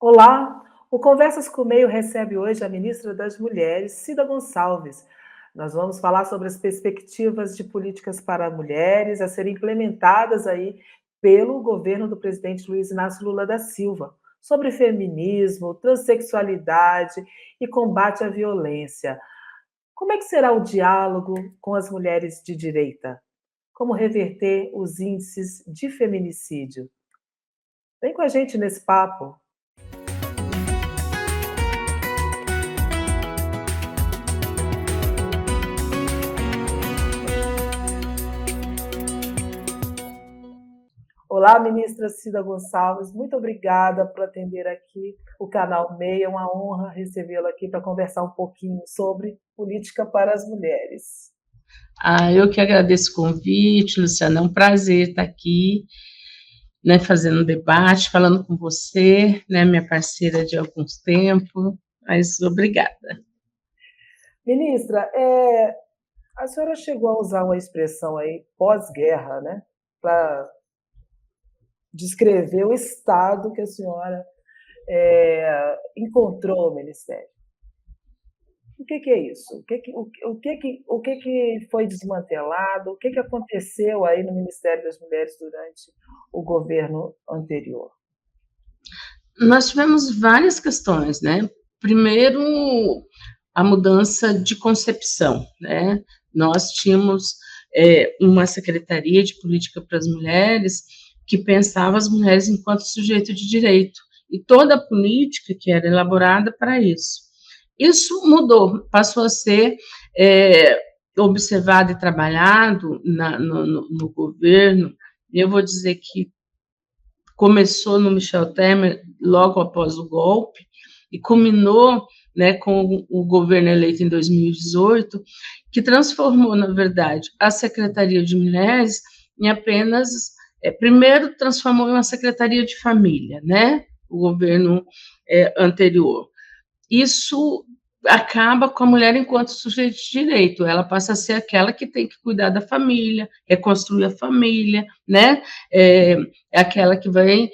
Olá, o Conversas com o Meio recebe hoje a ministra das Mulheres, Cida Gonçalves. Nós vamos falar sobre as perspectivas de políticas para mulheres a serem implementadas aí pelo governo do presidente Luiz Inácio Lula da Silva, sobre feminismo, transexualidade e combate à violência. Como é que será o diálogo com as mulheres de direita? Como reverter os índices de feminicídio? Vem com a gente nesse papo. Olá, ministra Cida Gonçalves, muito obrigada por atender aqui o canal MEI. É uma honra recebê-la aqui para conversar um pouquinho sobre política para as mulheres. Eu que agradeço o convite, Luciana, é um prazer estar aqui, né, fazendo um debate, falando com você, né, minha parceira de alguns tempos, mas obrigada. Ministra, a senhora chegou a usar uma expressão aí, pós-guerra, né, para descrever o estado que a senhora encontrou o Ministério. O que é isso? O que foi desmantelado? O que aconteceu aí no Ministério das Mulheres durante o governo anterior? Nós tivemos várias questões, né? Primeiro, a mudança de concepção, né? Nós tínhamos uma Secretaria de Política para as Mulheres que pensava as mulheres enquanto sujeito de direito, e toda a política que era elaborada para isso. Isso mudou, passou a ser observado e trabalhado no governo, e eu vou dizer que começou no Michel Temer, logo após o golpe, e culminou, né, com o governo eleito em 2018, que transformou, na verdade, a Secretaria de Mulheres em apenas, primeiro transformou em uma Secretaria de Família, né, o governo anterior. Isso acaba com a mulher enquanto sujeito de direito, ela passa a ser aquela que tem que cuidar da família, reconstruir a família, né? É aquela que vai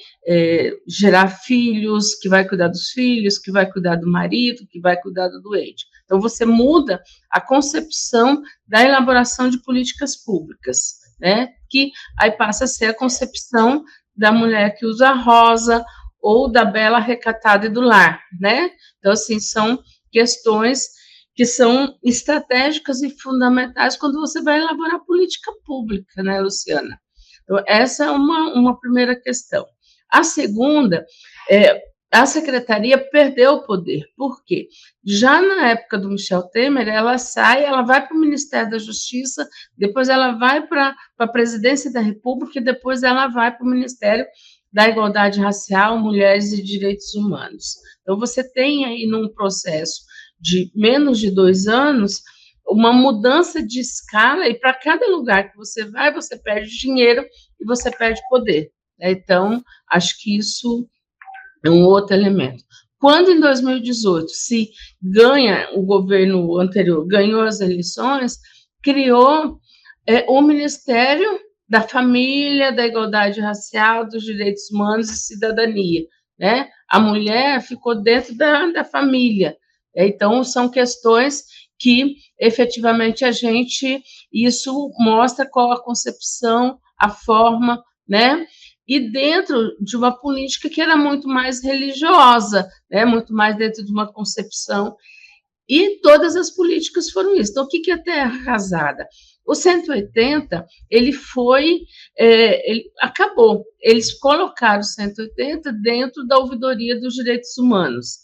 gerar filhos, que vai cuidar dos filhos, que vai cuidar do marido, que vai cuidar do doente. Então, você muda a concepção da elaboração de políticas públicas, né? Que aí passa a ser a concepção da mulher que usa rosa ou da bela recatada e do lar, né? Então, assim, são questões que são estratégicas e fundamentais quando você vai elaborar política pública, né, Luciana? Então, essa é uma primeira questão. A segunda, a secretaria perdeu o poder. Por quê? Já na época do Michel Temer, ela sai, ela vai para o Ministério da Justiça, depois ela vai para a Presidência da República e depois ela vai para o Ministério da Igualdade Racial, Mulheres e Direitos Humanos. Então, você tem aí, num processo de menos de 2 anos, uma mudança de escala, e para cada lugar que você vai, você perde dinheiro e você perde poder. Então, acho que isso é um outro elemento. Quando, em 2018, se ganha, o governo anterior ganhou as eleições, criou o Ministério da Família, da Igualdade Racial, dos Direitos Humanos e Cidadania, né? A mulher ficou dentro da família. Então, são questões que, efetivamente, isso mostra qual a concepção, a forma, né? E dentro de uma política que era muito mais religiosa, né? Muito mais dentro de uma concepção. E todas as políticas foram isso. Então, o que é a terra arrasada? O 180, ele acabou. Eles colocaram o 180 dentro da ouvidoria dos direitos humanos.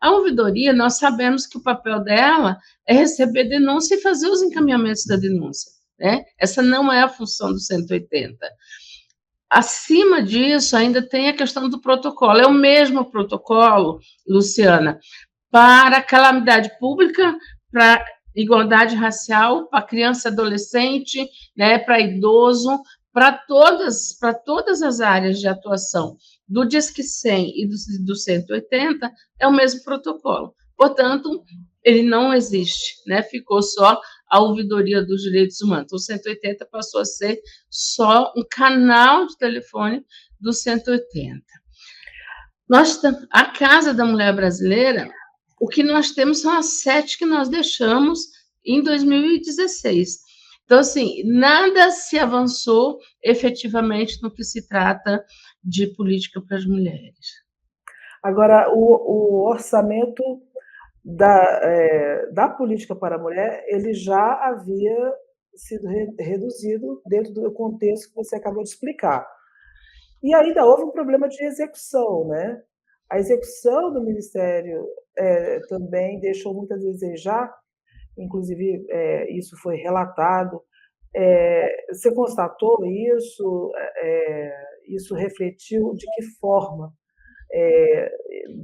A ouvidoria, nós sabemos que o papel dela é receber denúncia e fazer os encaminhamentos da denúncia, né? Essa não é a função do 180. Acima disso, ainda tem a questão do protocolo. É o mesmo protocolo, Luciana, para calamidade pública, para igualdade racial, para criança e adolescente, né, para idoso, para todas as áreas de atuação do Disque 100 e do 180, é o mesmo protocolo. Portanto, ele não existe, né? Ficou só a ouvidoria dos direitos humanos. O 180 passou a ser só um canal de telefone do 180. A Casa da Mulher Brasileira, o que nós temos são as 7 que nós deixamos em 2016. Então, assim, nada se avançou efetivamente no que se trata de política para as mulheres. Agora, o orçamento da política para a mulher, ele já havia sido reduzido dentro do contexto que você acabou de explicar. E ainda houve um problema de execução, né? A execução do Ministério também deixou muito a desejar, inclusive isso foi relatado. Você constatou isso? Isso refletiu de que forma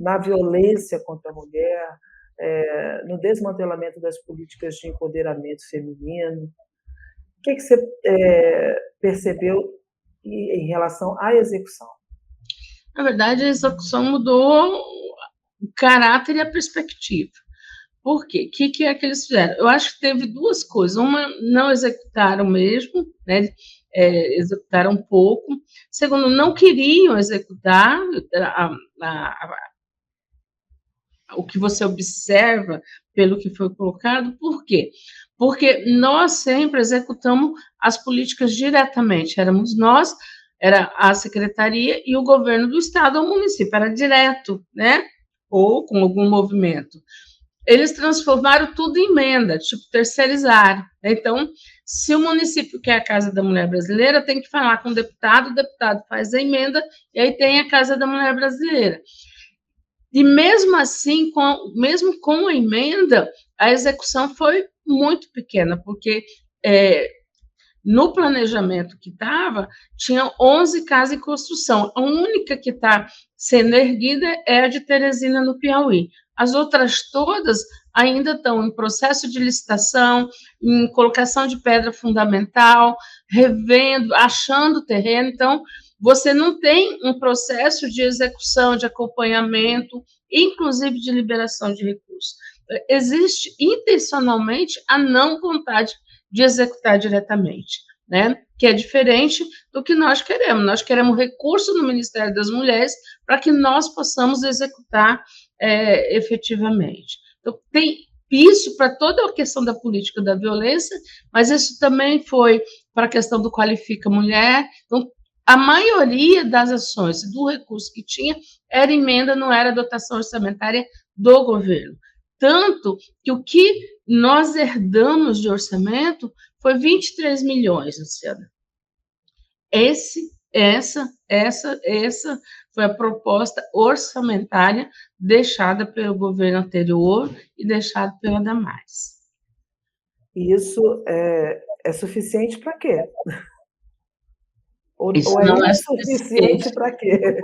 na violência contra a mulher, no desmantelamento das políticas de empoderamento feminino? O que você percebeu em relação à execução? Na verdade, a execução mudou o caráter e a perspectiva. Por quê? O que é que eles fizeram? Eu acho que teve duas coisas. Uma, não executaram mesmo, né? Executaram pouco. Segundo, não queriam executar o que você observa pelo que foi colocado. Por quê? Porque nós sempre executamos as políticas diretamente. Éramos nós, era a secretaria e o governo do estado ou município, era direto, né? Ou com algum movimento. Eles transformaram tudo em emenda, tipo, terceirizaram. Então, se o município quer a Casa da Mulher Brasileira, tem que falar com o deputado faz a emenda, e aí tem a Casa da Mulher Brasileira. E mesmo assim, mesmo com a emenda, a execução foi muito pequena, porque no planejamento que estava, tinha 11 casas em construção. A única que está sendo erguida é a de Teresina, no Piauí. As outras todas ainda estão em processo de licitação, em colocação de pedra fundamental, revendo, achando terreno. Então, você não tem um processo de execução, de acompanhamento, inclusive de liberação de recursos. Existe intencionalmente a não vontade de executar diretamente, né? Que é diferente do que nós queremos. Nós queremos recurso no Ministério das Mulheres para que nós possamos executar efetivamente. Então, tem isso para toda a questão da política da violência, mas isso também foi para a questão do Qualifica Mulher. Então, a maioria das ações do recurso que tinha era emenda, não era dotação orçamentária do governo. Tanto que o que nós herdamos de orçamento foi 23 milhões, Luciana. Essa foi a proposta orçamentária deixada pelo governo anterior e deixada pela Damares. Isso é suficiente para quê? Isso ou não é insuficiente para quê?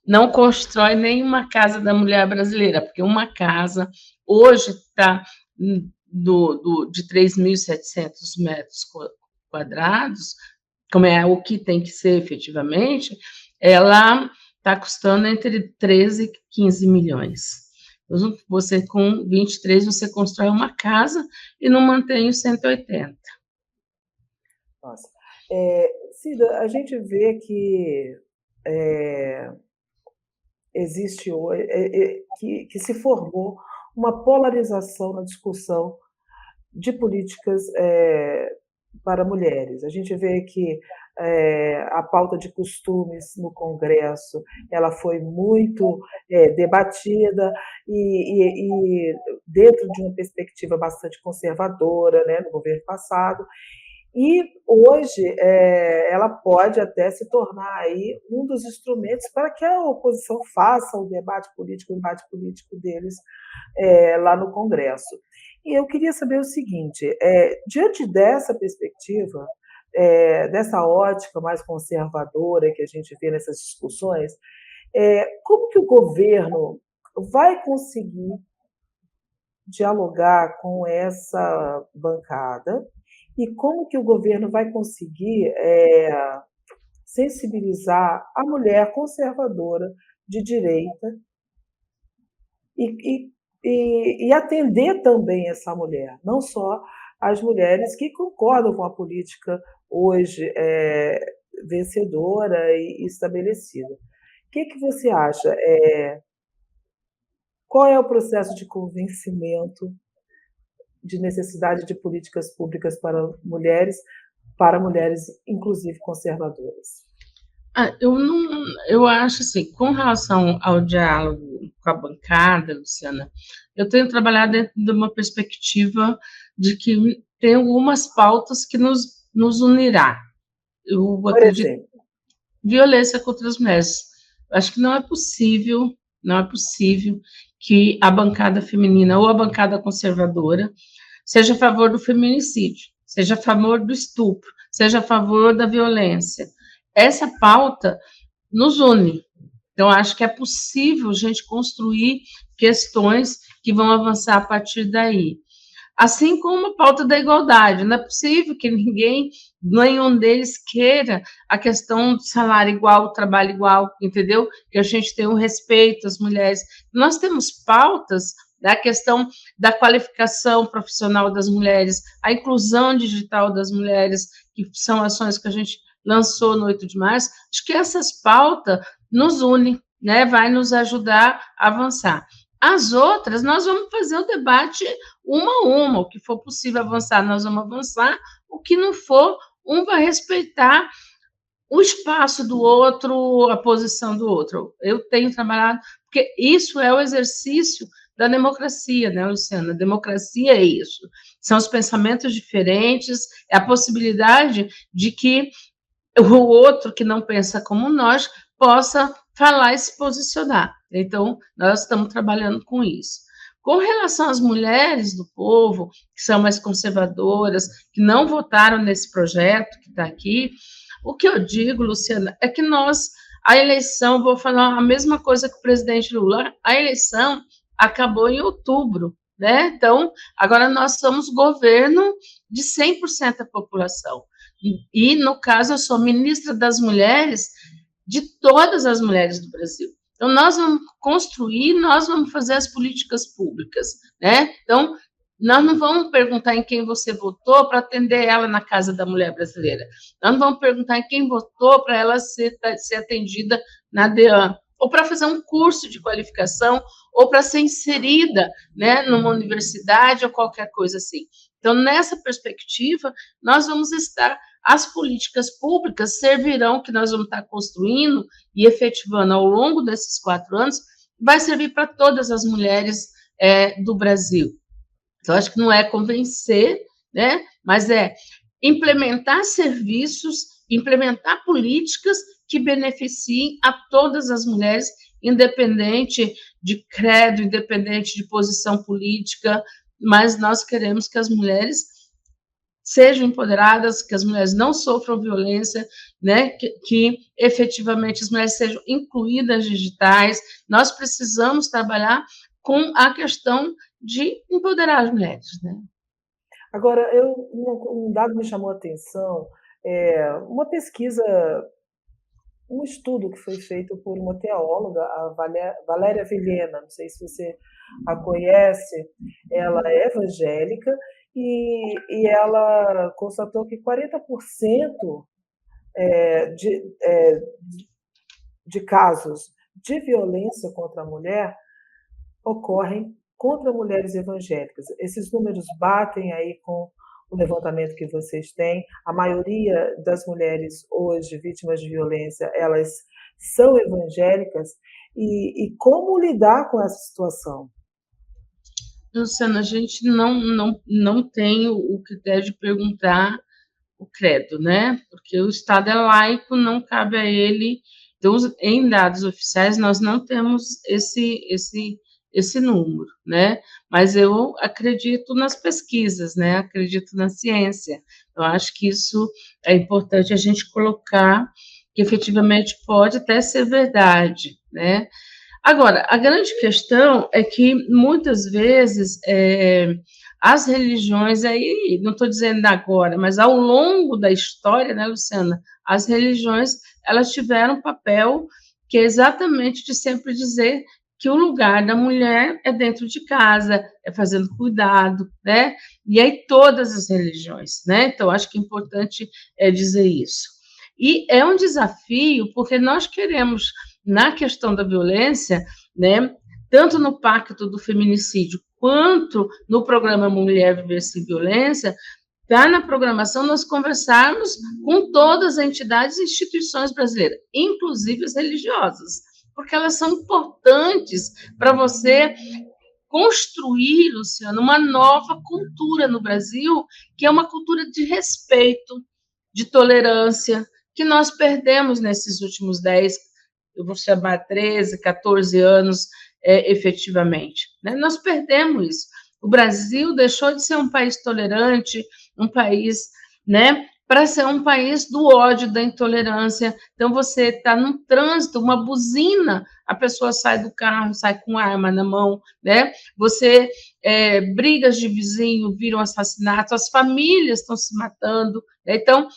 Não constrói nenhuma casa da mulher brasileira, porque uma casa hoje está de 3.700 metros quadrados, como é o que tem que ser efetivamente, ela está custando entre 13 e 15 milhões. Você, com 23, você constrói uma casa e não mantém os 180. Nossa. Cida, a gente vê que existe que se formou uma polarização na discussão de políticas para mulheres. A gente vê que a pauta de costumes no Congresso ela foi muito debatida e dentro de uma perspectiva bastante conservadora, né, no governo passado. E hoje ela pode até se tornar aí um dos instrumentos para que a oposição faça o embate político deles lá no Congresso. E eu queria saber o seguinte: diante dessa perspectiva, dessa ótica mais conservadora que a gente vê nessas discussões, como que o governo vai conseguir dialogar com essa bancada e como que o governo vai conseguir sensibilizar a mulher conservadora de direita e atender também essa mulher, não só as mulheres que concordam com a política hoje vencedora e estabelecida. que você acha? Qual é o processo de convencimento de necessidade de políticas públicas para mulheres, inclusive conservadoras? Eu não, eu acho assim, com relação ao diálogo com a bancada, Luciana, eu tenho trabalhado dentro de uma perspectiva de que tem algumas pautas que nos unirá. Eu Por acredito exemplo, violência contra as mulheres. Acho que não é possível que a bancada feminina ou a bancada conservadora seja a favor do feminicídio, seja a favor do estupro, seja a favor da violência. Essa pauta nos une. Então, acho que é possível a gente construir questões que vão avançar a partir daí. Assim como a pauta da igualdade. Não é possível que nenhum deles queira a questão do salário igual, trabalho igual, entendeu? Que a gente tenha um respeito às mulheres. Nós temos pautas da questão da qualificação profissional das mulheres, a inclusão digital das mulheres, que são ações que a gente lançou no 8 de março. Acho que essas pautas nos unem, né? Vai nos ajudar a avançar. As outras, nós vamos fazer o debate uma a uma, o que for possível avançar, nós vamos avançar, o que não for, um vai respeitar o espaço do outro, a posição do outro. Eu tenho trabalhado, porque isso é o exercício da democracia, né, Luciana? Democracia é isso. São os pensamentos diferentes, é a possibilidade de que o outro que não pensa como nós possa falar e se posicionar. Então, nós estamos trabalhando com isso. Com relação às mulheres do povo, que são mais conservadoras, que não votaram nesse projeto que está aqui, o que eu digo, Luciana, é que a eleição, vou falar a mesma coisa que o presidente Lula, a eleição acabou em outubro, né? Então, agora nós somos governo de 100% da população. E, no caso, eu sou ministra das mulheres, de todas as mulheres do Brasil. Então, nós vamos construir, nós vamos fazer as políticas públicas, né? Então, nós não vamos perguntar em quem você votou para atender ela na Casa da Mulher Brasileira. Nós não vamos perguntar em quem votou para ela ser atendida na DEAN, ou para fazer um curso de qualificação, ou para ser inserida, né, numa universidade ou qualquer coisa assim. Então, nessa perspectiva, nós vamos estar, as políticas públicas servirão, que nós vamos estar construindo e efetivando ao longo desses 4 anos, vai servir para todas as mulheres do Brasil. Então, acho que não é convencer, né, mas é implementar serviços, implementar políticas que beneficiem a todas as mulheres, independente de credo, independente de posição política, mas nós queremos que as mulheres sejam empoderadas, que as mulheres não sofram violência, né? Que efetivamente as mulheres sejam incluídas digitais. Nós precisamos trabalhar com a questão de empoderar as mulheres, né? Agora, um dado me chamou a atenção, uma pesquisa, um estudo que foi feito por uma teóloga, a Valéria Vilhena, não sei se você a conhece, ela é evangélica e ela constatou que 40% de, de casos de violência contra a mulher ocorrem contra mulheres evangélicas. Esses números batem aí com o levantamento que vocês têm. A maioria das mulheres hoje vítimas de violência, elas são evangélicas. E como lidar com essa situação? Luciana, a gente não tem o critério de perguntar o credo, né? Porque o Estado é laico, não cabe a ele. Então, em dados oficiais, nós não temos esse número, né? Mas eu acredito nas pesquisas, né? Acredito na ciência. Eu acho que isso é importante a gente colocar, que efetivamente pode até ser verdade, né? Agora, a grande questão é que muitas vezes as religiões, aí não estou dizendo agora, mas ao longo da história, né, Luciana, as religiões elas tiveram um papel que é exatamente de sempre dizer que o lugar da mulher é dentro de casa, é fazendo cuidado, né? E aí todas as religiões, né? Então, acho que é importante dizer isso. E é um desafio, porque nós queremos, na questão da violência, né, tanto no Pacto do Feminicídio quanto no programa Mulher Viver Sem Violência, está na programação nós conversarmos com todas as entidades e instituições brasileiras, inclusive as religiosas, porque elas são importantes para você construir, Luciano, uma nova cultura no Brasil, que é uma cultura de respeito, de tolerância, que nós perdemos nesses últimos 10, eu vou chamar 13, 14 anos, efetivamente. Né? Nós perdemos isso. O Brasil deixou de ser um país tolerante, um país, né, para ser um país do ódio, da intolerância. Então, você está num trânsito, uma buzina, a pessoa sai do carro, sai com arma na mão, né? Você, brigas de vizinho viram assassinatos, as famílias estão se matando. Né? Então,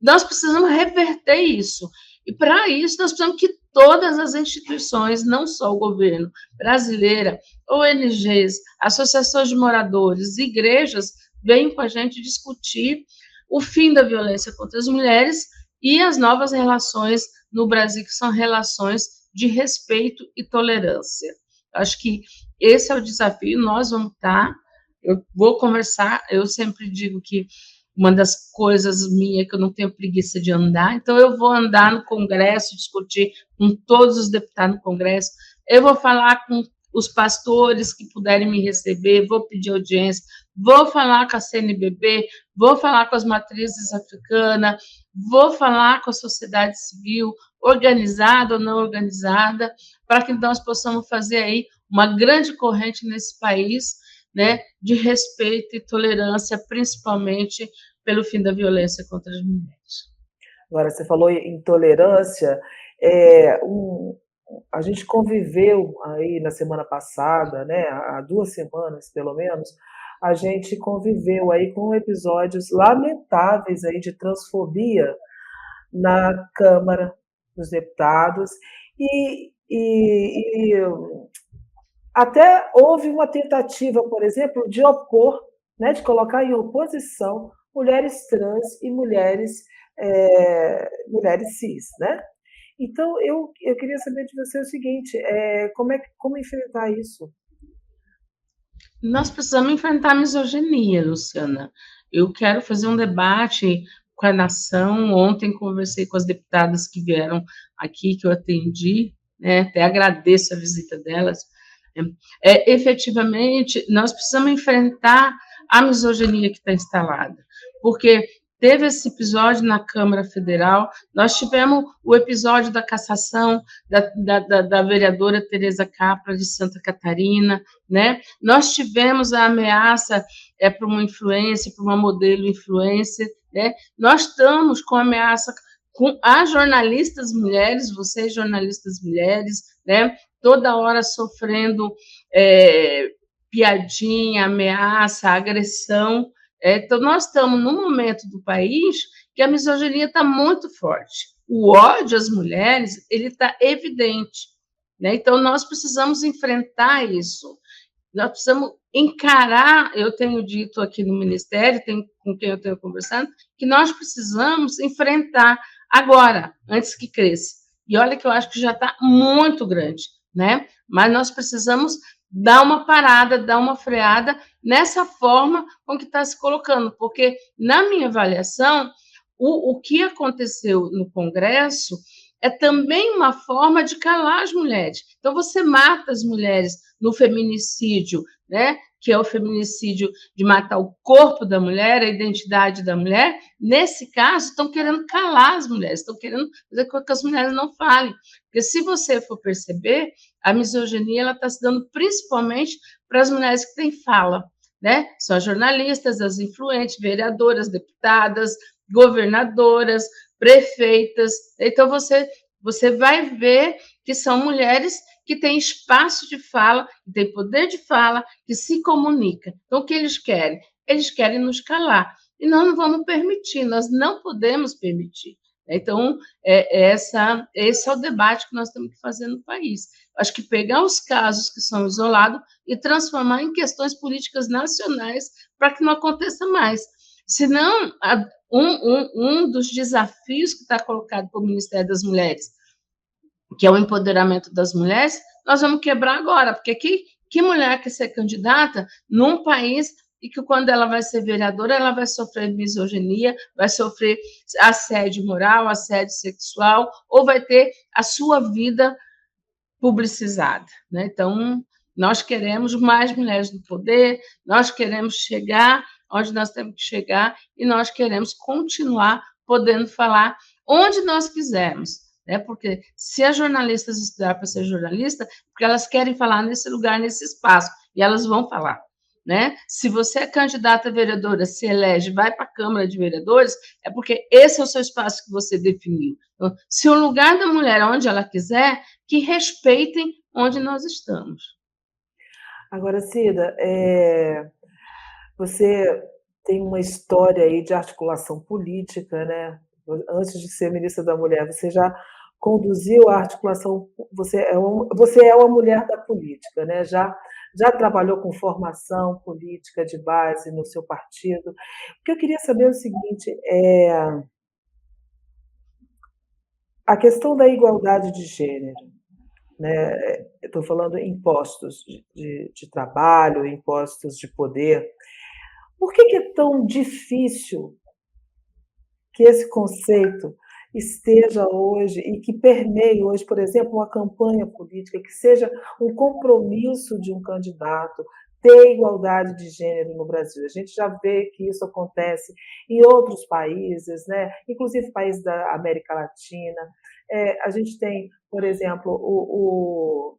nós precisamos reverter isso. E, para isso, nós precisamos que todas as instituições, não só o governo brasileira, ONGs, associações de moradores, igrejas, venham com a gente discutir o fim da violência contra as mulheres e as novas relações no Brasil, que são relações de respeito e tolerância. Acho que esse é o desafio, nós vamos estar, eu vou conversar, eu sempre digo que uma das coisas minhas que eu não tenho preguiça de andar, então eu vou andar no Congresso, discutir com todos os deputados no Congresso, eu vou falar com os pastores que puderem me receber, vou pedir audiência, vou falar com a CNBB, vou falar com as matrizes africanas, vou falar com a sociedade civil, organizada ou não organizada, para que nós possamos fazer aí uma grande corrente nesse país, né, de respeito e tolerância, principalmente pelo fim da violência contra as mulheres. Agora, você falou em tolerância, a gente conviveu aí na semana passada, né, há 2 semanas, pelo menos, a gente conviveu aí com episódios lamentáveis aí de transfobia na Câmara dos Deputados e até houve uma tentativa, por exemplo, de opor, né, de colocar em oposição mulheres trans e mulheres cis, né? Então, eu queria saber de você o seguinte, como enfrentar isso? Nós precisamos enfrentar a misoginia, Luciana. Eu quero fazer um debate com a nação. Ontem conversei com as deputadas que vieram aqui, que eu atendi, né? Até agradeço a visita delas. Efetivamente, nós precisamos enfrentar a misoginia que está instalada, porque teve esse episódio na Câmara Federal, nós tivemos o episódio da cassação da vereadora Tereza Capra, de Santa Catarina, né? Nós tivemos a ameaça para uma influência, para uma modelo influencer, né? Nós estamos com ameaça com as jornalistas mulheres, vocês jornalistas mulheres, né? Toda hora sofrendo piadinha, ameaça, agressão. Então, nós estamos num momento do país que a misoginia está muito forte. O ódio às mulheres ele está evidente. Né? Então, nós precisamos enfrentar isso. Nós precisamos encarar, eu tenho dito aqui no Ministério, com quem eu tenho conversado, que nós precisamos enfrentar agora, antes que cresça. E olha que eu acho que já está muito grande, né? Mas nós precisamos dar uma parada, dar uma freada nessa forma com que está se colocando, porque, na minha avaliação, o que aconteceu no Congresso é também uma forma de calar as mulheres. Então, você mata as mulheres no feminicídio, né? Que é o feminicídio de matar o corpo da mulher, a identidade da mulher. Nesse caso, estão querendo calar as mulheres, estão querendo fazer com que as mulheres não falem. Porque, se você for perceber, a misoginia está se dando principalmente para as mulheres que têm fala, né? São as jornalistas, as influentes, vereadoras, deputadas, governadoras, prefeitas. Então, você vai ver que são mulheres que têm espaço de fala, que têm poder de fala, que se comunicam. Então, o que eles querem? Eles querem nos calar. E nós não vamos permitir, nós não podemos permitir. Então, esse é o debate que nós temos que fazer no país. Acho que pegar os casos que são isolados e transformar em questões políticas nacionais para que não aconteça mais. Senão, um dos desafios que está colocado pelo Ministério das Mulheres que é o empoderamento das mulheres, nós vamos quebrar agora, porque que mulher quer ser candidata num país e que quando ela vai ser vereadora, ela vai sofrer misoginia, vai sofrer assédio moral, assédio sexual, ou vai ter a sua vida publicizada, né? Então, nós queremos mais mulheres no poder, nós queremos chegar onde nós temos que chegar e nós queremos continuar podendo falar onde nós quisermos, né? Porque se as jornalistas estudarem para ser jornalista, porque elas querem falar nesse lugar, nesse espaço, e elas vão falar, né? Se você é candidata a vereadora, se elege, vai para a Câmara de Vereadores, é porque esse é o seu espaço que você definiu. Então, se o lugar da mulher é onde ela quiser, que respeitem onde nós estamos. Agora, Cida, você tem uma história aí de articulação política, né? Antes de ser ministra da Mulher, você já conduziu a articulação, você é uma mulher da política, né? Já trabalhou com formação política de base no seu partido. O que eu queria saber é o seguinte, a questão da igualdade de gênero, né? Estou falando em postos de trabalho, em postos de poder. Por que é tão difícil que esse conceito esteja hoje e que permeie hoje, por exemplo, uma campanha política, que seja um compromisso de um candidato ter igualdade de gênero no Brasil? A gente já vê que isso acontece em outros países, né? Inclusive países da América Latina. A gente tem, por exemplo, o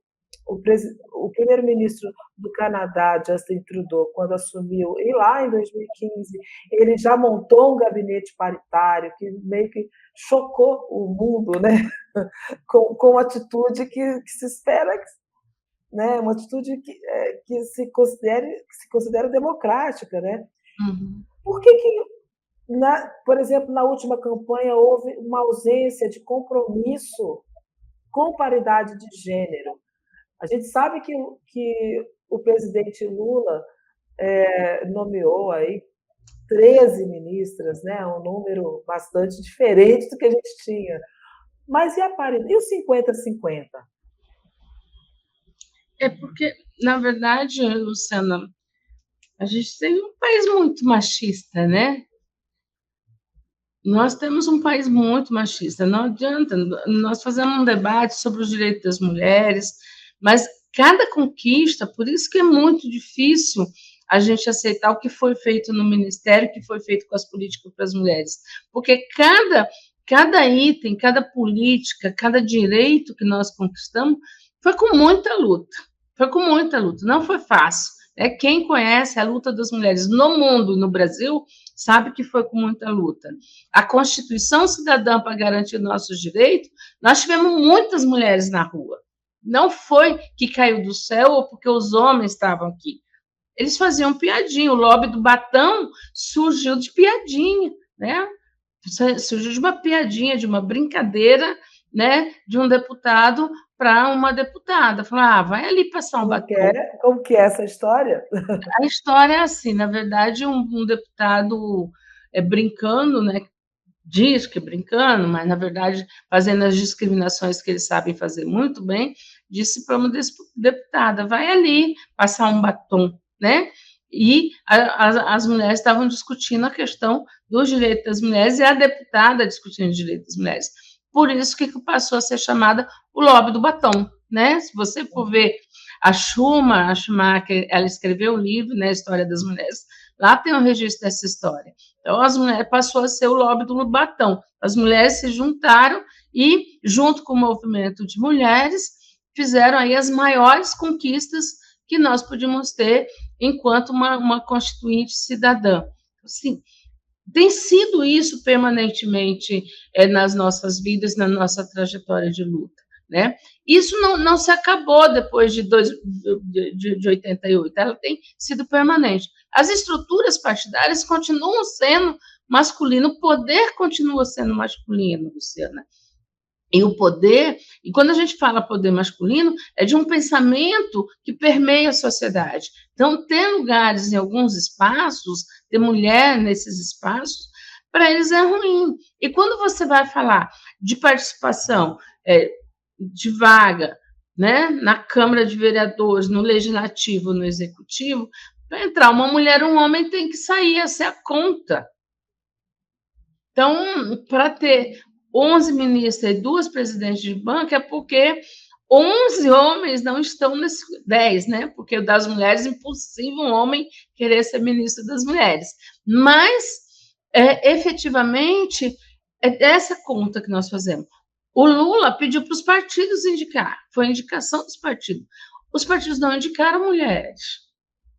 primeiro-ministro do Canadá, Justin Trudeau, quando assumiu, e lá em 2015, ele já montou um gabinete paritário que meio que chocou o mundo, né? com uma atitude que se espera, né? Uma atitude que se considera democrática, né? Uhum. Por que por exemplo, na última campanha houve uma ausência de compromisso com paridade de gênero? A gente sabe que o presidente Lula nomeou aí 13 ministras, né? Um número bastante diferente do que a gente tinha. Mas e a paridade? E o 50-50? É porque, na verdade, Luciana, a gente tem um país muito machista, né? Nós temos um país muito machista. Não adianta, nós fazemos um debate sobre os direitos das mulheres, mas cada conquista, por isso que é muito difícil a gente aceitar o que foi feito no Ministério, o que foi feito com as políticas para as mulheres, porque cada item, cada política, cada direito que nós conquistamos foi com muita luta, não foi fácil. Quem conhece a luta das mulheres no mundo e no Brasil sabe que foi com muita luta. A Constituição Cidadã para garantir nossos direitos, nós tivemos muitas mulheres na rua. Não foi que caiu do céu ou porque os homens estavam aqui. Eles faziam piadinha. O lobby do Batão surgiu de piadinha, né? Surgiu de uma piadinha, de uma brincadeira, né? De um deputado para uma deputada. Falar, vai ali passar um batom. Como que é essa história? A história é assim, na verdade, um deputado brincando, né? Diz que brincando, mas, na verdade, fazendo as discriminações que eles sabem fazer muito bem, disse para uma deputada, vai ali passar um batom, né? E as mulheres estavam discutindo a questão dos direitos das mulheres e a deputada discutindo os direitos das mulheres. Por isso que passou a ser chamada o lobby do batom, né? Se você for ver a Schumacher, ela escreveu um livro, né, História das Mulheres, lá tem um registro dessa história. Então, as mulheres passou a ser o lobby do batom. As mulheres se juntaram e, junto com o movimento de mulheres, fizeram aí as maiores conquistas que nós podíamos ter enquanto uma constituinte cidadã. Assim, tem sido isso permanentemente nas nossas vidas, na nossa trajetória de luta, né? Isso não se acabou depois de 88, ela tem sido permanente. As estruturas partidárias continuam sendo masculino, o poder continua sendo masculino, Luciana. E o poder, e quando a gente fala poder masculino, é de um pensamento que permeia a sociedade. Então, ter lugares em alguns espaços, ter mulher nesses espaços, para eles é ruim. E quando você vai falar de participação de vaga, né, na Câmara de Vereadores, no Legislativo, no Executivo, para entrar uma mulher, um homem tem que sair, essa é a conta. Então, para ter 11 ministras e 2 presidentes de banco, é porque 11 homens não estão nesse 10, né? Porque das mulheres é impossível um homem querer ser ministro das mulheres. Mas, efetivamente, é dessa conta que nós fazemos. O Lula pediu para os partidos indicar, foi a indicação dos partidos. Os partidos não indicaram mulheres.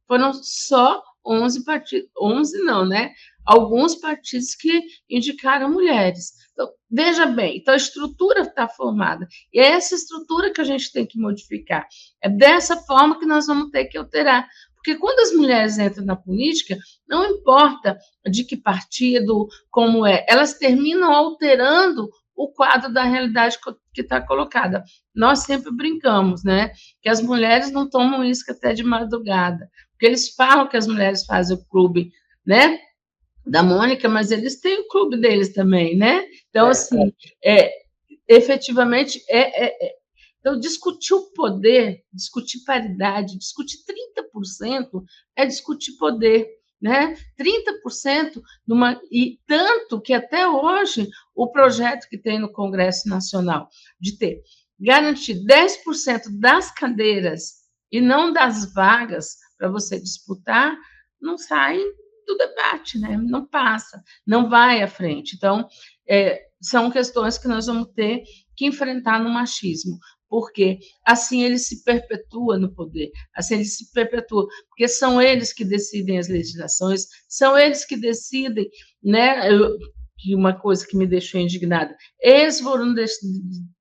Foram só 11 partidos, 11 não, né? Alguns partidos que indicaram mulheres. Então, veja bem, então a estrutura está formada, e é essa estrutura que a gente tem que modificar. É dessa forma que nós vamos ter que alterar. Porque quando as mulheres entram na política, não importa de que partido, como é, elas terminam alterando o quadro da realidade que está colocada. Nós sempre brincamos, né? Que as mulheres não tomam isca até de madrugada, porque eles falam que as mulheres fazem o clube, né, da Mônica, mas eles têm o clube deles também, né? Então, assim, efetivamente, então, discutir o poder, discutir paridade, discutir 30% é discutir poder, né? 30% e tanto que até hoje o projeto que tem no Congresso Nacional de ter garantir 10% das cadeiras e não das vagas para você disputar, não sai do debate, né? Não passa, não vai à frente. Então, são questões que nós vamos ter que enfrentar no machismo, porque assim ele se perpetua no poder, assim ele se perpetua, porque são eles que decidem as legislações, são eles que decidem, né? Uma coisa que me deixou indignada, eles foram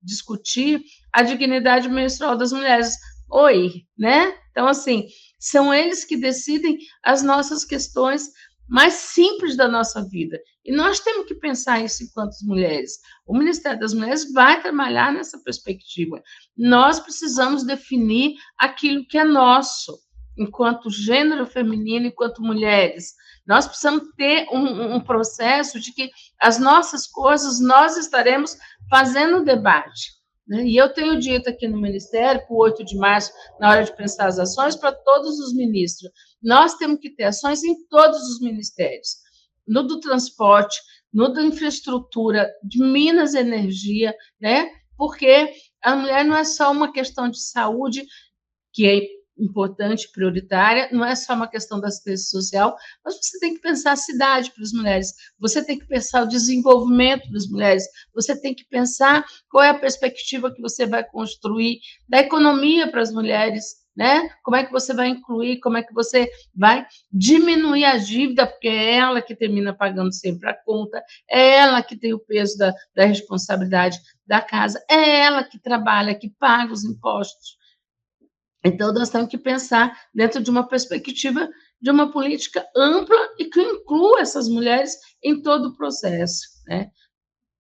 discutir a dignidade menstrual das mulheres. Oi, né? Então, assim, são eles que decidem as nossas questões mais simples da nossa vida. E nós temos que pensar isso enquanto mulheres. O Ministério das Mulheres vai trabalhar nessa perspectiva. Nós precisamos definir aquilo que é nosso, enquanto gênero feminino, enquanto mulheres. Nós precisamos ter um processo de que as nossas coisas nós estaremos fazendo debate. E eu tenho dito aqui no Ministério, para o 8 de março, na hora de pensar as ações, para todos os ministros. Nós temos que ter ações em todos os ministérios. No do transporte, no da infraestrutura, de Minas e Energia, né? Porque a mulher não é só uma questão de saúde, que é importante, prioritária, não é só uma questão da assistência social, mas você tem que pensar a cidade para as mulheres, você tem que pensar o desenvolvimento das mulheres, você tem que pensar qual é a perspectiva que você vai construir da economia para as mulheres, né? Como é que você vai incluir, como é que você vai diminuir a dívida, porque é ela que termina pagando sempre a conta, é ela que tem o peso da responsabilidade da casa, é ela que trabalha, que paga os impostos. Então, nós temos que pensar dentro de uma perspectiva de uma política ampla e que inclua essas mulheres em todo o processo, né?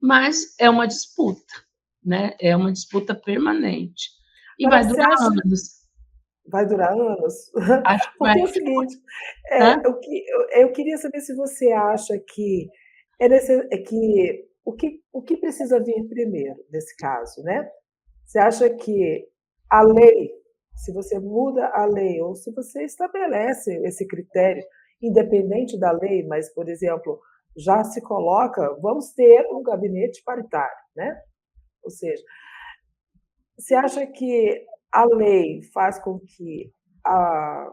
Mas é uma disputa, né? É uma disputa permanente. E vai durar anos. Vai durar anos? Acho que Porque vai. é o seguinte, eu queria saber se você acha que o que precisa vir primeiro nesse caso, né? Você acha que a lei, se você muda a lei ou se você estabelece esse critério, independente da lei, mas, por exemplo, já se coloca, vamos ter um gabinete paritário, né? Ou seja, você acha que a lei faz com que a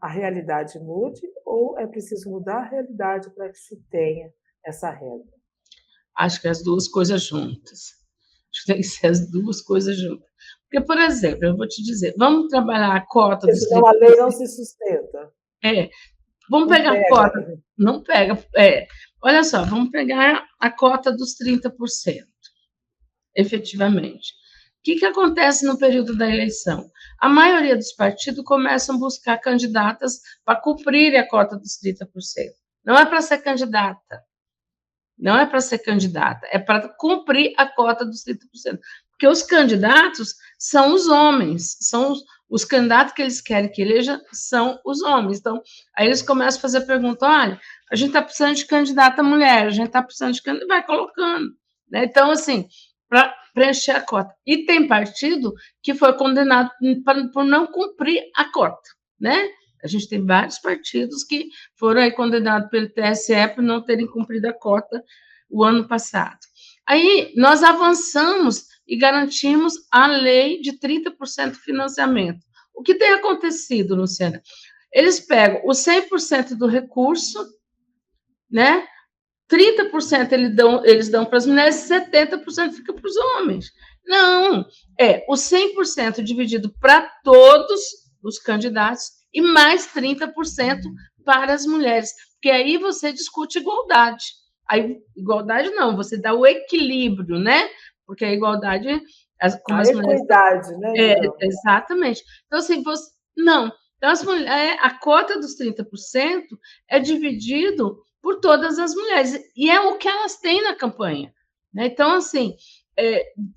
realidade mude ou é preciso mudar a realidade para que se tenha essa regra? Acho que as duas coisas juntas. Acho que tem que ser as duas coisas juntas. Porque, por exemplo, eu vou te dizer, vamos trabalhar a cota dos 30%. Senão a lei não se sustenta. Vamos pegar a cota. Não pega. Olha só, vamos pegar a cota dos 30%, efetivamente. O que acontece no período da eleição? A maioria dos partidos começam a buscar candidatas para cumprir a cota dos 30%. Não é para ser candidata. Não é para ser candidata, é para cumprir a cota dos 30%. Porque os candidatos são os homens, são os candidatos que eles querem que eleja são os homens. Então, aí eles começam a fazer a pergunta, olha, a gente está precisando de candidata mulher, a gente está precisando de candidata, vai colocando. Né? Então, assim, para preencher a cota. E tem partido que foi condenado por não cumprir a cota, né? A gente tem vários partidos que foram aí condenados pelo TSE por não terem cumprido a cota o ano passado. Aí nós avançamos e garantimos a lei de 30% de financiamento. O que tem acontecido, Luciana? Eles pegam os 100% do recurso, né? 30% eles dão para as mulheres, 70% fica para os homens. Não, é o 100% dividido para todos os candidatos e mais 30% para as mulheres, porque aí você discute igualdade. Aí, igualdade não, você dá o equilíbrio, né? Porque a igualdade, como as mulheres... equidade, né? Exatamente. Então, assim, não. Então, as mulheres, a cota dos 30% é dividido por todas as mulheres, e é o que elas têm na campanha, né? Então, assim,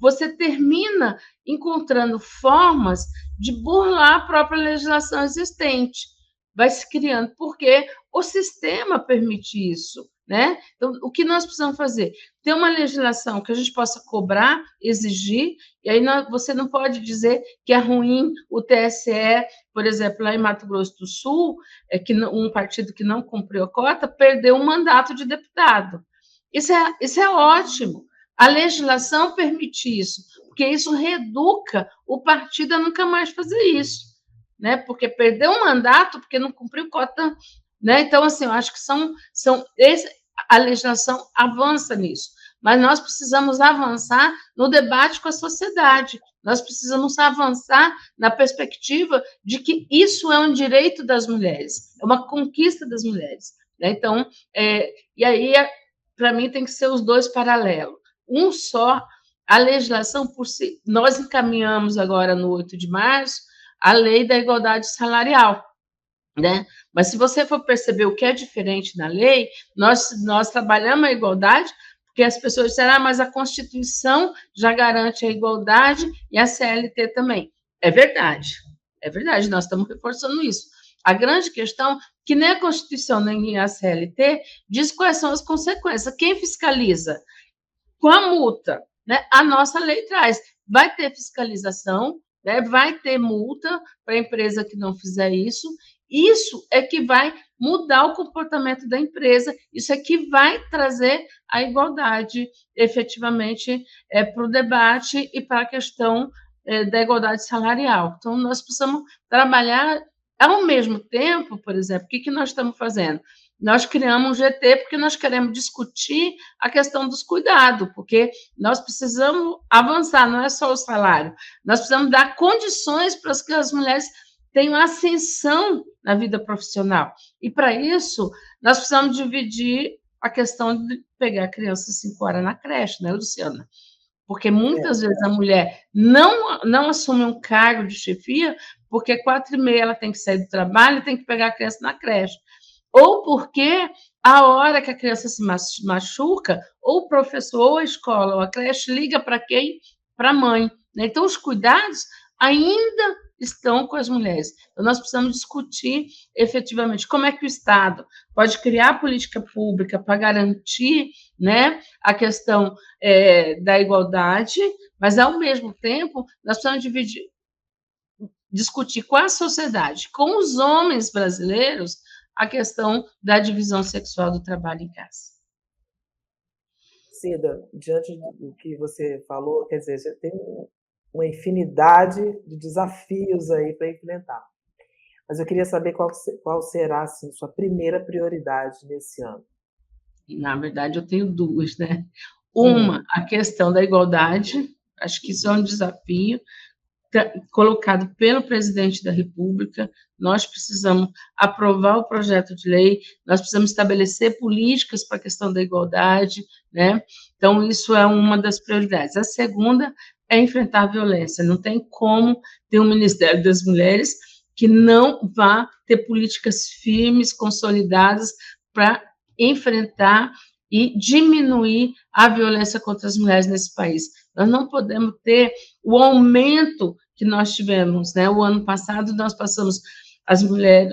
você termina encontrando formas de burlar a própria legislação existente, vai se criando, porque o sistema permite isso, né? Então, o que nós precisamos fazer? Ter uma legislação que a gente possa cobrar, exigir, e aí você não pode dizer que é ruim o TSE, por exemplo, lá em Mato Grosso do Sul, que um partido que não cumpriu a cota perdeu um mandato de deputado. Isso é ótimo. A legislação permite isso, porque isso reeduca o partido a nunca mais fazer isso, né? Porque perdeu um mandato porque não cumpriu cota, né? Então, assim, eu acho que a legislação avança nisso, mas nós precisamos avançar no debate com a sociedade, nós precisamos avançar na perspectiva de que isso é um direito das mulheres, é uma conquista das mulheres, né? Então, e aí, para mim, tem que ser os dois paralelos. Um só, a legislação por si. Nós encaminhamos agora, no 8 de março, a lei da igualdade salarial, né? Mas se você for perceber o que é diferente na lei, nós trabalhamos a igualdade, porque as pessoas disseram, mas a Constituição já garante a igualdade e a CLT também. É verdade, nós estamos reforçando isso. A grande questão é que nem a Constituição nem a CLT diz quais são as consequências. Quem fiscaliza? Com a multa, né? A nossa lei traz. Vai ter fiscalização, né? Vai ter multa para a empresa que não fizer isso. Isso é que vai mudar o comportamento da empresa, isso é que vai trazer a igualdade efetivamente para o debate e para a questão da igualdade salarial. Então, nós precisamos trabalhar ao mesmo tempo, por exemplo, o que nós estamos fazendo? Nós criamos um GT porque nós queremos discutir a questão dos cuidados, porque nós precisamos avançar, não é só o salário, nós precisamos dar condições para que as mulheres tenham ascensão na vida profissional. E, para isso, nós precisamos dividir a questão de pegar a criança 5 horas na creche, né, Luciana? Porque muitas vezes a mulher não assume um cargo de chefia, porque 4h30 ela tem que sair do trabalho e tem que pegar a criança na creche. Ou porque a hora que a criança se machuca, ou o professor, ou a escola, ou a creche liga para quem? Para a mãe, né? Então, os cuidados ainda estão com as mulheres. Então, nós precisamos discutir efetivamente como é que o Estado pode criar política pública para garantir, né, a questão da igualdade, mas, ao mesmo tempo, nós precisamos discutir com a sociedade, com os homens brasileiros, a questão da divisão sexual do trabalho em casa. Cida, diante do que você falou, quer dizer, você tem uma infinidade de desafios aí para enfrentar. Mas eu queria saber qual será, assim, sua primeira prioridade nesse ano. Na verdade, eu tenho duas, né? Uma, a questão da igualdade, acho que isso é um desafio colocado pelo presidente da República. Nós precisamos aprovar o projeto de lei, nós precisamos estabelecer políticas para a questão da igualdade, né? Então, isso é uma das prioridades. A segunda é enfrentar a violência. Não tem como ter um Ministério das Mulheres que não vá ter políticas firmes, consolidadas, para enfrentar e diminuir a violência contra as mulheres nesse país. Nós não podemos ter o aumento que nós tivemos, né? O ano passado, nós passamos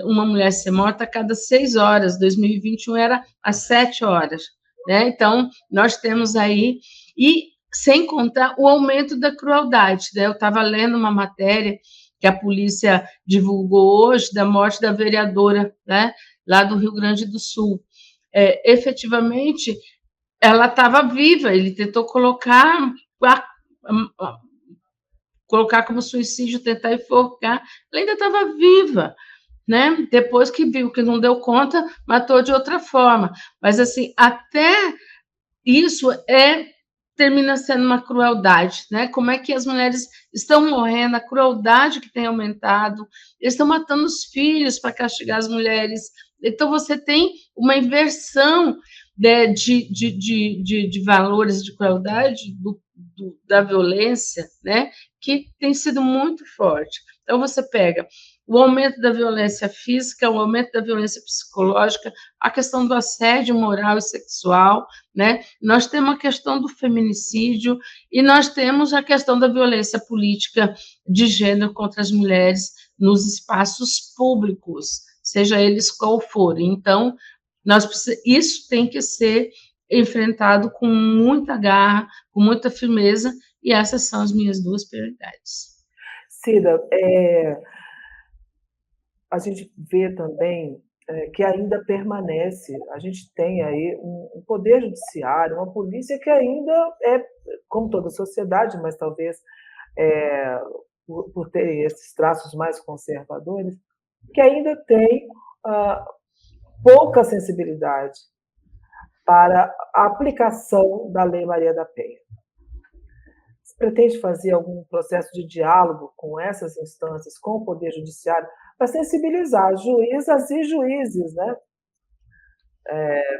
uma mulher ser morta a cada 6 horas, 2021 era às 7 horas, né? Então, nós temos aí... E sem contar o aumento da crueldade, né? Eu estava lendo uma matéria que a polícia divulgou hoje da morte da vereadora, né, lá do Rio Grande do Sul. Efetivamente, ela estava viva, ele tentou colocar como suicídio, tentar enforcar, ela ainda estava viva, né? Depois que viu que não deu conta, matou de outra forma. Mas, assim, até isso termina sendo uma crueldade, né? Como é que as mulheres estão morrendo, a crueldade que tem aumentado, eles estão matando os filhos para castigar as mulheres. Então, você tem uma inversão, né, de valores de crueldade da violência, né, que tem sido muito forte. Então, você pega o aumento da violência física, o aumento da violência psicológica, a questão do assédio moral e sexual, né? Nós temos a questão do feminicídio e nós temos a questão da violência política de gênero contra as mulheres nos espaços públicos, seja eles qual forem. Então, isso tem que ser enfrentado com muita garra, com muita firmeza, e essas são as minhas duas prioridades. Cida, a gente vê também que ainda permanece, a gente tem aí um poder judiciário, uma polícia que ainda como toda a sociedade, mas talvez por ter esses traços mais conservadores, que ainda tem pouca sensibilidade para a aplicação da Lei Maria da Penha. Você pretende fazer algum processo de diálogo com essas instâncias, com o Poder Judiciário, para sensibilizar juízas e juízes, né,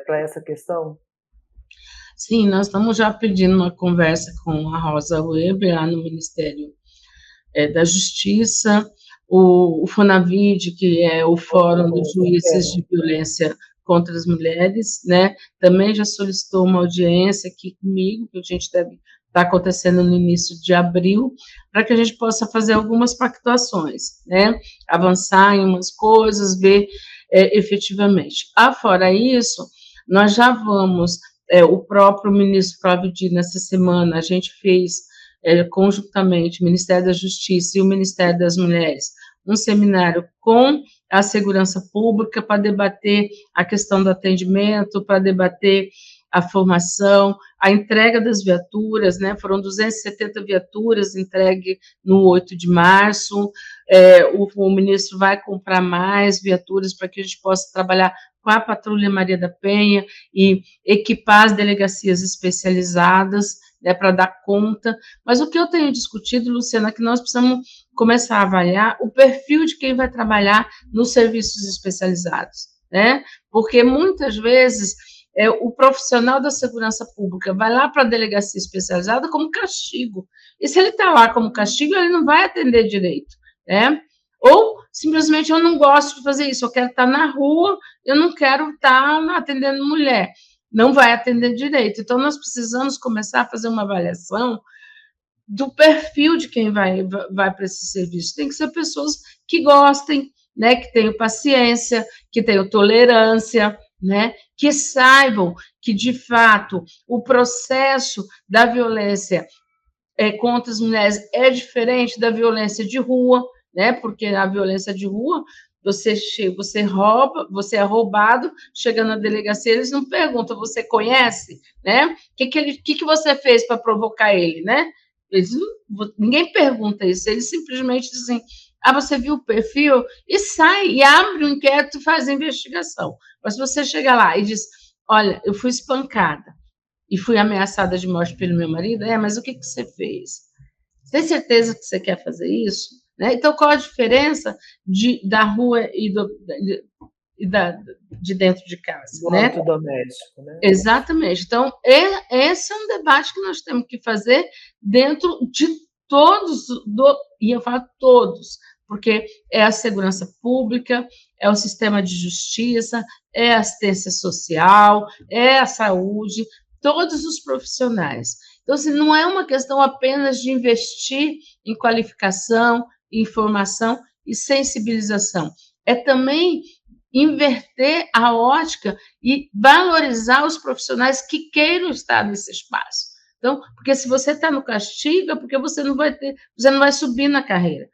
para essa questão? Sim, nós estamos já pedindo uma conversa com a Rosa Weber, lá no Ministério da Justiça, o FONAVID, que é o Fórum dos Juízes de Violência contra as Mulheres, né, também já solicitou uma audiência aqui comigo, que a gente deve estar acontecendo no início de abril, para que a gente possa fazer algumas pactuações, né, avançar em umas coisas, ver efetivamente. Fora isso, nós já vamos, o próprio ministro Flávio Dino, nessa semana, a gente fez conjuntamente, o Ministério da Justiça e o Ministério das Mulheres, um seminário com a segurança pública para debater a questão do atendimento, para debater a formação, a entrega das viaturas, né? Foram 270 viaturas entregues no 8 de março, o ministro vai comprar mais viaturas para que a gente possa trabalhar com a Patrulha Maria da Penha e equipar as delegacias especializadas, né, para dar conta. Mas o que eu tenho discutido, Luciana, é que nós precisamos começar a avaliar o perfil de quem vai trabalhar nos serviços especializados, né? Porque muitas vezes o profissional da segurança pública vai lá para a delegacia especializada como castigo. E se ele está lá como castigo, ele não vai atender direito, né? Ou simplesmente eu não gosto de fazer isso, eu quero estar na rua, eu não quero estar atendendo mulher. Não vai atender direito. Então, nós precisamos começar a fazer uma avaliação do perfil de quem vai para esse serviço. Tem que ser pessoas que gostem, né, que tenham paciência, que tenham tolerância, né, que saibam que, de fato, o processo da violência contra as mulheres é diferente da violência de rua, né, porque a violência de rua, você rouba, você é roubado, chega na delegacia, eles não perguntam, você conhece, né? O que você fez para provocar ele, né? Ninguém pergunta isso, eles simplesmente dizem, você viu o perfil? E sai, e abre o inquérito e faz a investigação. Mas se você chega lá e diz, olha, eu fui espancada e fui ameaçada de morte pelo meu marido, mas o que você fez? Você tem certeza que você quer fazer isso? Né? Então, qual a diferença da rua de dentro de casa? Do né? âmbito doméstico, né? Exatamente. Então, esse é um debate que nós temos que fazer dentro de todos, e eu falo todos, porque é a segurança pública, é o sistema de justiça, é a assistência social, é a saúde, todos os profissionais. Então, assim, não é uma questão apenas de investir em qualificação, informação e sensibilização. É também inverter a ótica e valorizar os profissionais que queiram estar nesse espaço. Então, porque se você está no castigo, é porque você não vai subir na carreira.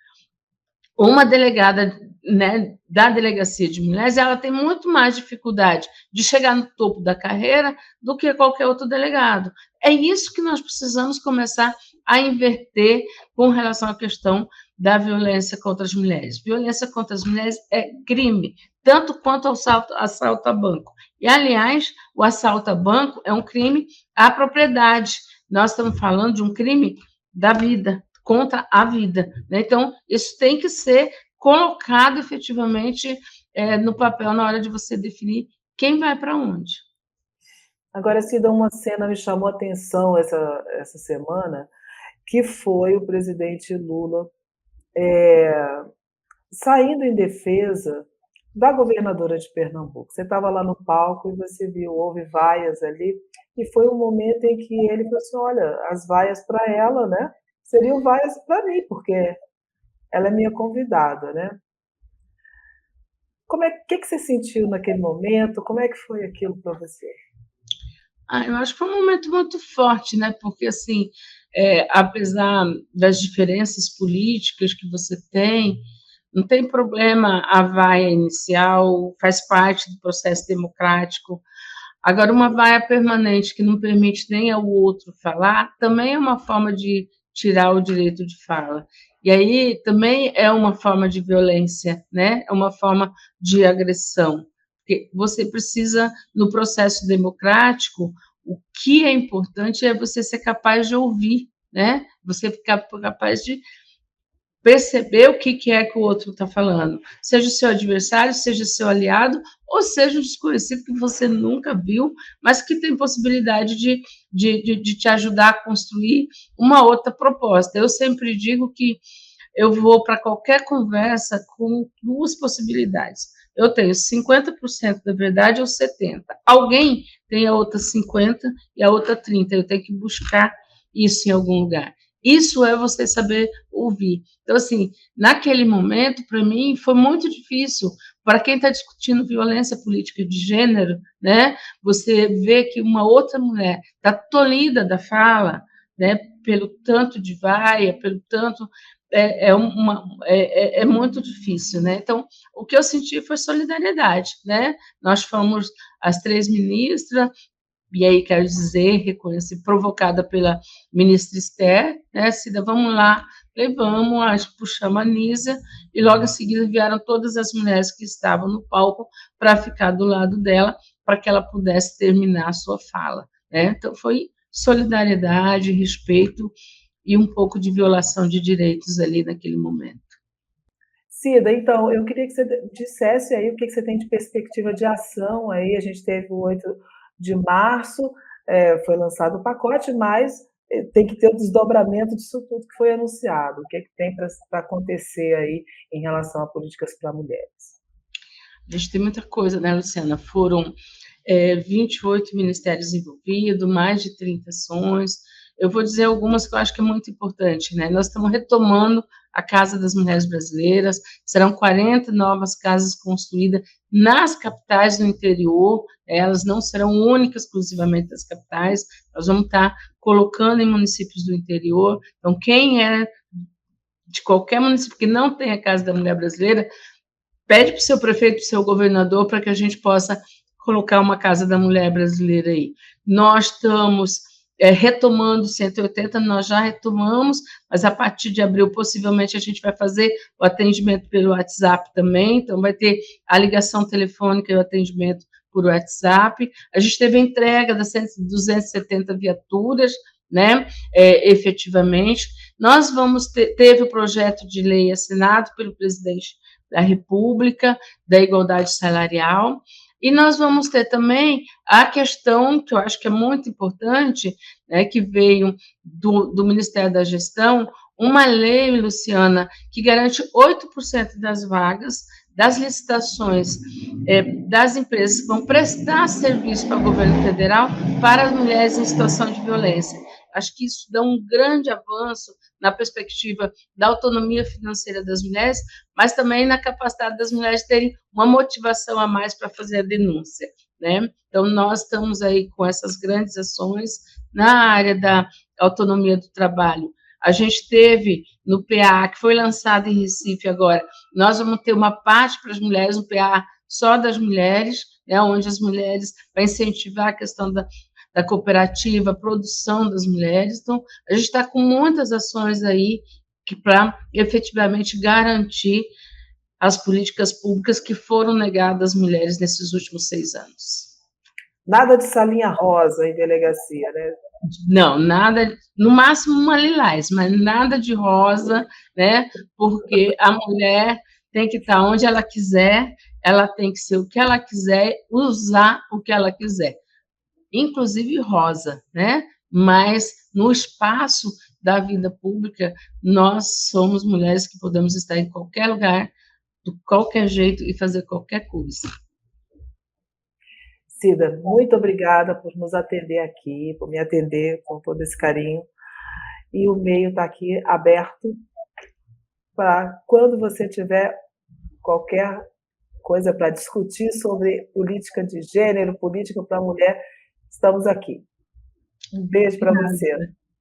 Uma delegada, né, da delegacia de mulheres, ela tem muito mais dificuldade de chegar no topo da carreira do que qualquer outro delegado. É isso que nós precisamos começar a inverter com relação à questão da violência contra as mulheres. Violência contra as mulheres é crime, tanto quanto o assalto a banco. E, aliás, o assalto a banco é um crime à propriedade. Nós estamos falando de um crime da vida, contra a vida, né? Então, isso tem que ser colocado efetivamente no papel na hora de você definir quem vai para onde. Agora, Cida, uma cena me chamou a atenção essa semana, que foi o presidente Lula saindo em defesa da governadora de Pernambuco. Você estava lá no palco e você viu, houve vaias ali, e foi um momento em que ele falou assim: olha, as vaias para ela, né, seriam vaias para mim, porque ela é minha convidada, né? Que você sentiu naquele momento? Como é que foi aquilo para você? Eu acho que foi um momento muito forte, né? Porque, assim, apesar das diferenças políticas que você tem, não tem problema a vaia inicial, faz parte do processo democrático. Agora, uma vaia permanente que não permite nem ao outro falar, também é uma forma de tirar o direito de fala. E aí também é uma forma de violência, né? É uma forma de agressão. Porque você precisa, no processo democrático, o que é importante é você ser capaz de ouvir, né? Você ficar capaz de perceber o que é que o outro está falando, seja o seu adversário, seja seu aliado, ou seja um desconhecido que você nunca viu, mas que tem possibilidade de te ajudar a construir uma outra proposta. Eu sempre digo que eu vou para qualquer conversa com duas possibilidades. Eu tenho 50% da verdade ou 70%. Alguém tem a outra 50% e a outra 30%. Eu tenho que buscar isso em algum lugar. Isso é você saber ouvir. Então, assim, naquele momento, para mim, foi muito difícil. Para quem está discutindo violência política de gênero, né, você vê que uma outra mulher está tolhida da fala, né, pelo tanto de vaia, pelo tanto é muito difícil, né? Então, o que eu senti foi solidariedade, né? Nós fomos as três ministras, e aí quero dizer, reconhecer, provocada pela ministra Esther, né? Cida, vamos lá, levamos, acho que puxamos a Nízia, e logo em seguida vieram todas as mulheres que estavam no palco para ficar do lado dela, para que ela pudesse terminar a sua fala, né? Então, foi solidariedade, respeito e um pouco de violação de direitos ali naquele momento. Cida, então, eu queria que você dissesse aí o que você tem de perspectiva de ação aí. A gente teve o 8 de março, foi lançado o pacote, mas tem que ter o desdobramento disso tudo que foi anunciado. O que tem para acontecer aí em relação a políticas para mulheres? A gente tem muita coisa, né, Luciana? Foram 28 ministérios envolvidos, mais de 30 ações. Eu vou dizer algumas que eu acho que é muito importante, né? Nós estamos retomando a Casa das Mulheres Brasileiras, serão 40 novas casas construídas nas capitais do interior, elas não serão únicas exclusivamente das capitais, nós vamos estar colocando em municípios do interior. Então, quem é de qualquer município que não tem a Casa da Mulher Brasileira, pede para o seu prefeito, para o seu governador, para que a gente possa colocar uma Casa da Mulher Brasileira aí. Nós estamos retomando 180, nós já retomamos, mas a partir de abril, possivelmente, a gente vai fazer o atendimento pelo WhatsApp também, então vai ter a ligação telefônica e o atendimento por WhatsApp. A gente teve a entrega das 270 viaturas, né, efetivamente. Nós teve o projeto de lei assinado pelo presidente da República, da igualdade salarial, e nós vamos ter também a questão, que eu acho que é muito importante, né, que veio do Ministério da Gestão, uma lei, Luciana, que garante 8% das vagas das licitações das empresas que vão prestar serviço para o governo federal para as mulheres em situação de violência. Acho que isso dá um grande avanço na perspectiva da autonomia financeira das mulheres, mas também na capacidade das mulheres terem uma motivação a mais para fazer a denúncia. né? Então, nós estamos aí com essas grandes ações na área da autonomia do trabalho. A gente teve no PA, que foi lançado em Recife agora, nós vamos ter uma parte para as mulheres, um PA só das mulheres, né, onde as mulheres, para incentivar a questão da cooperativa, a produção das mulheres. Então, a gente está com muitas ações aí para efetivamente garantir as políticas públicas que foram negadas às mulheres nesses últimos 6 anos. Nada de salinha rosa em delegacia, né? Não, nada, no máximo uma lilás, mas nada de rosa, né? Porque a mulher tem que estar onde ela quiser, ela tem que ser o que ela quiser, usar o que ela quiser, inclusive rosa, né? Mas no espaço da vida pública, nós somos mulheres que podemos estar em qualquer lugar, de qualquer jeito e fazer qualquer coisa. Cida, muito obrigada por nos atender aqui, por me atender com todo esse carinho. E o meio está aqui aberto para quando você tiver qualquer coisa para discutir sobre política de gênero, política para a mulher, estamos aqui. Um beijo para você.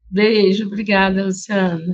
Beijo, obrigada, Luciana.